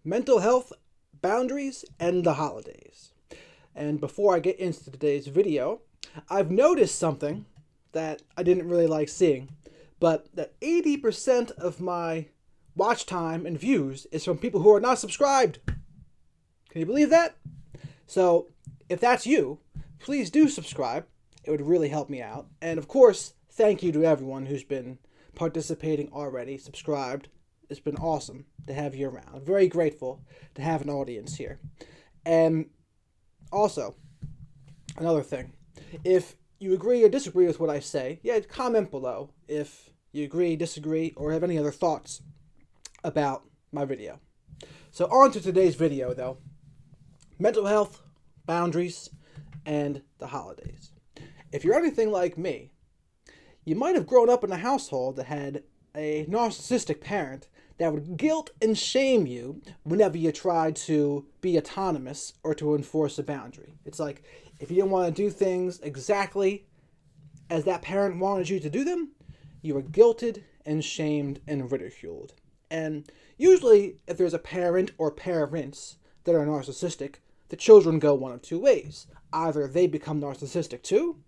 mental health, boundaries, and the holidays. And before I get into today's video, I've noticed something that I didn't really like seeing, but that 80% of my watch time and views is from people who are not subscribed. Can you believe that? So, if that's you, please do subscribe. It would really help me out. And of course, thank you to everyone who's been participating already, subscribed. It's been awesome to have you around. Very grateful to have an audience here. And also, another thing, if you agree or disagree with what I say, comment below if you agree, disagree, or have any other thoughts about my video. So on to today's video though. Mental health, boundaries, and the holidays. If you're anything like me, you might have grown up in a household that had a narcissistic parent that would guilt and shame you whenever you tried to be autonomous or to enforce a boundary. It's like, if you didn't want to do things exactly as that parent wanted you to do them, you were guilted and shamed and ridiculed. And usually, if there's a parent or parents that are narcissistic, the children go one of two ways. Either they become narcissistic too,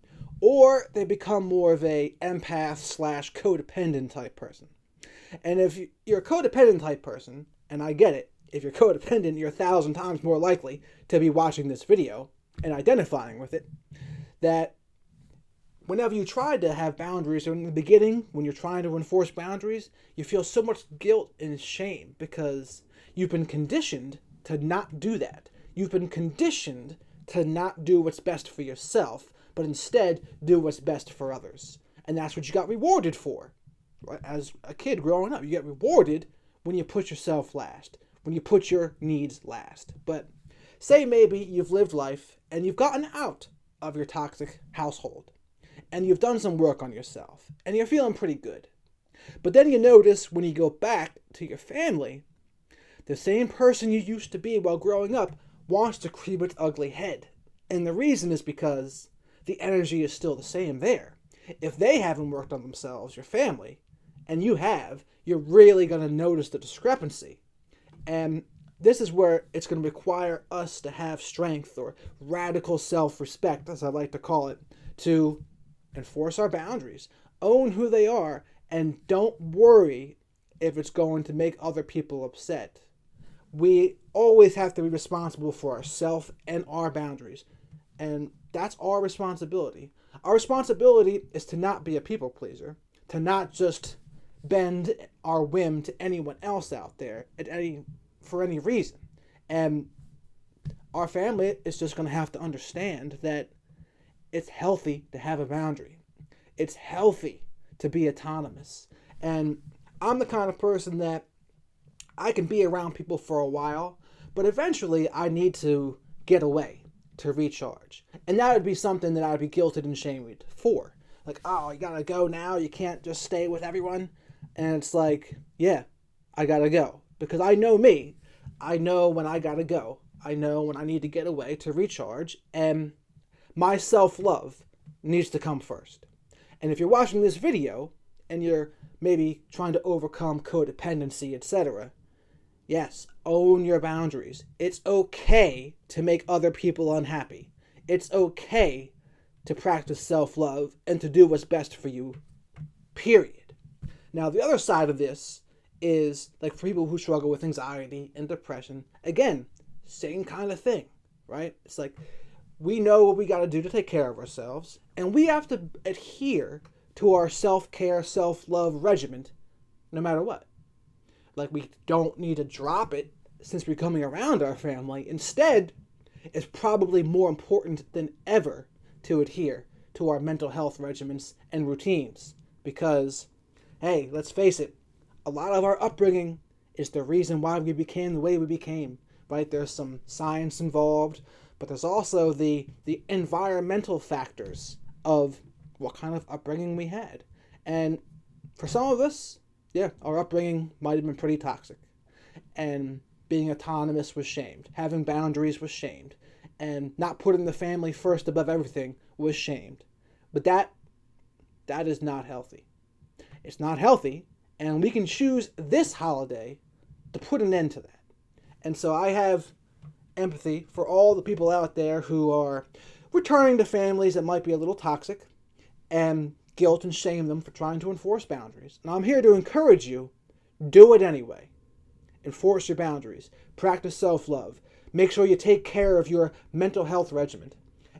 or they become more of a empath/codependent type person. And if you're a codependent type person, and I get it, if you're codependent, you're 1,000 times more likely to be watching this video and identifying with it, that whenever you try to have boundaries, or in the beginning, when you're trying to enforce boundaries, you feel so much guilt and shame because you've been conditioned to not do that. You've been conditioned to not do what's best for yourself, but instead do what's best for others. And that's what you got rewarded for. As a kid growing up, you get rewarded when you put yourself last, when you put your needs last. But say maybe you've lived life and you've gotten out of your toxic household and you've done some work on yourself and you're feeling pretty good. But then you notice when you go back to your family, the same person you used to be while growing up wants to creep its ugly head. And the reason is because the energy is still the same there. If they haven't worked on themselves, your family, and you have, you're really going to notice the discrepancy. And this is where it's going to require us to have strength or radical self-respect, as I like to call it, to enforce our boundaries, own who they are, and don't worry if it's going to make other people upset. We always have to be responsible for ourselves and our boundaries. And that's our responsibility. Our responsibility is to not be a people pleaser, to not just bend our whim to anyone else out there for any reason. And our family is just going to have to understand that it's healthy to have a boundary. It's healthy to be autonomous. And I'm the kind of person that I can be around people for a while, but eventually I need to get away to recharge. And that would be something that I'd be guilted and shamed for. Like, oh, you gotta go now, you can't just stay with everyone. And it's like, yeah, I gotta go. Because I know me. I know when I gotta go. I know when I need to get away to recharge. And my self-love needs to come first. And if you're watching this video, and you're maybe trying to overcome codependency, etc., yes, own your boundaries. It's okay to make other people unhappy. It's okay to practice self-love and to do what's best for you, period. Now, the other side of this is, like, for people who struggle with anxiety and depression, again, same kind of thing, right? It's like, we know what we got to do to take care of ourselves, and we have to adhere to our self-care, self-love regimen no matter what. Like, we don't need to drop it since we're coming around our family. Instead, it's probably more important than ever to adhere to our mental health regimens and routines. Because, hey, let's face it, a lot of our upbringing is the reason why we became the way we became, right? There's some science involved, but there's also the environmental factors of what kind of upbringing we had. And for some of us, yeah, our upbringing might have been pretty toxic. And being autonomous was shamed. Having boundaries was shamed. And not putting the family first above everything was shamed. But that is not healthy. It's not healthy, and we can choose this holiday to put an end to that. And so I have empathy for all the people out there who are returning to families that might be a little toxic and guilt and shame them for trying to enforce boundaries. And I'm here to encourage you, do it anyway. Enforce your boundaries. Practice self-love. Make sure you take care of your mental health regimen.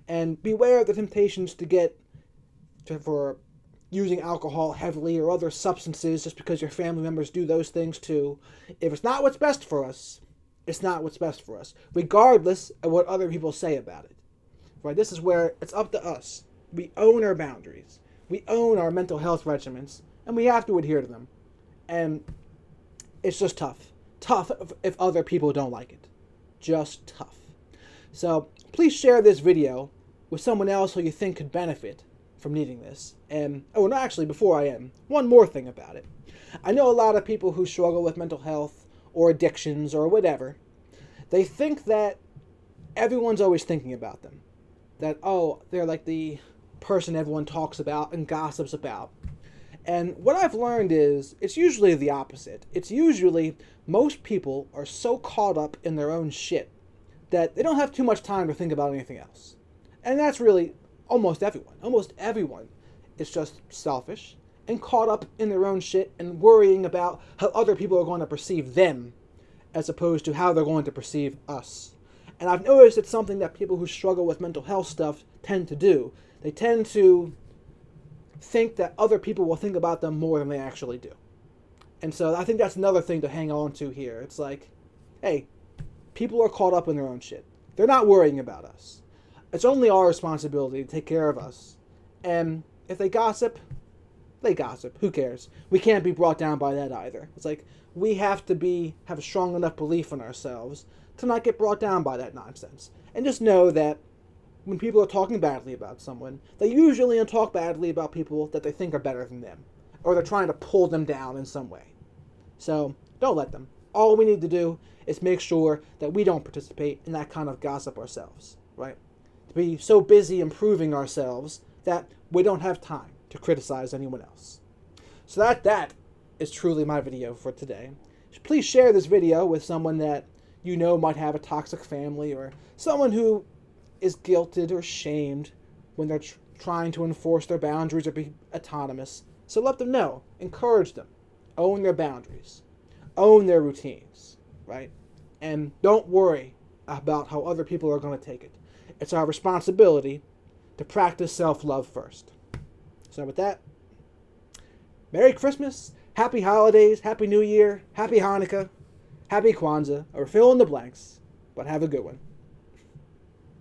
And beware of the temptations for using alcohol heavily or other substances just because your family members do those things too. If it's not what's best for us, it's not what's best for us, regardless of what other people say about it. Right? This is where it's up to us. We own our boundaries. We own our mental health regimens, and we have to adhere to them. And it's just tough. Tough if other people don't like it. Just tough. So please share this video with someone else who you think could benefit from needing this. And, no, actually, before I end, one more thing about it. I know a lot of people who struggle with mental health or addictions or whatever. They think that everyone's always thinking about them. That, they're like the person everyone talks about and gossips about. And what I've learned is it's usually the opposite. It's usually most people are so caught up in their own shit that they don't have too much time to think about anything else. And that's really almost everyone. Almost everyone is just selfish and caught up in their own shit and worrying about how other people are going to perceive them as opposed to how they're going to perceive us. And I've noticed it's something that people who struggle with mental health stuff tend to do. They tend to think that other people will think about them more than they actually do. And so I think that's another thing to hang on to here. It's like, hey, people are caught up in their own shit. They're not worrying about us. It's only our responsibility to take care of us. And if they gossip, they gossip. Who cares? We can't be brought down by that either. It's like we have to have a strong enough belief in ourselves to not get brought down by that nonsense. And just know that when people are talking badly about someone, they usually talk badly about people that they think are better than them. Or they're trying to pull them down in some way. So don't let them. All we need to do is make sure that we don't participate in that kind of gossip ourselves, right? To be so busy improving ourselves that we don't have time to criticize anyone else. So that is truly my video for today. Please share this video with someone that you know might have a toxic family or someone who is guilted or shamed when they're trying to enforce their boundaries or be autonomous. So let them know. Encourage them. Own their boundaries. Own their routines, right? And don't worry about how other people are going to take it. It's our responsibility to practice self-love first. So with that, Merry Christmas, Happy Holidays, Happy New Year, Happy Hanukkah, Happy Kwanzaa, or fill in the blanks, but have a good one.